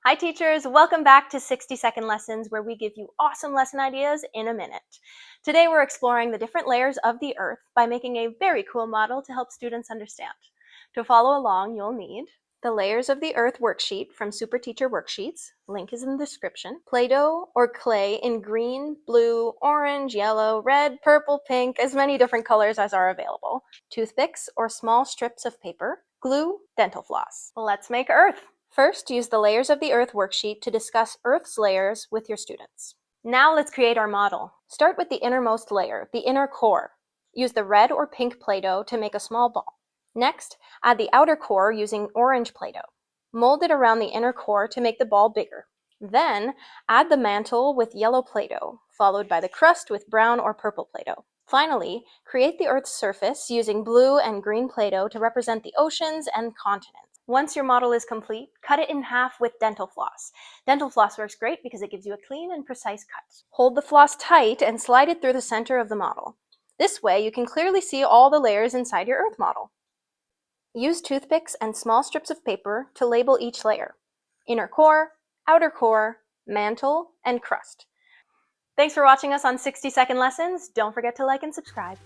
Hi teachers, welcome back to 60-second lessons where we give you awesome lesson ideas in a minute. Today we're exploring the different layers of the Earth by making a very cool model to help students understand. To follow along, you'll need the Layers of the Earth worksheet from Super Teacher Worksheets. Link is in the description. Play-Doh or clay in green, blue, orange, yellow, red, purple, pink, as many different colors as are available. Toothpicks or small strips of paper. Glue, dental floss. Let's make Earth. First, use the Layers of the Earth worksheet to discuss Earth's layers with your students. Now let's create our model. Start with the innermost layer, the inner core. Use the red or pink Play-Doh to make a small ball. Next, add the outer core using orange Play-Doh. Mold it around the inner core to make the ball bigger. Then, add the mantle with yellow Play-Doh, followed by the crust with brown or purple Play-Doh. Finally, create the Earth's surface using blue and green Play-Doh to represent the oceans and continents. Once your model is complete, cut it in half with dental floss. Dental floss works great because it gives you a clean and precise cut. Hold the floss tight and slide it through the center of the model. This way, you can clearly see all the layers inside your Earth model. Use toothpicks and small strips of paper to label each layer: inner core, outer core, mantle, and crust. Thanks for watching us on 60-second lessons. Don't forget to like and subscribe.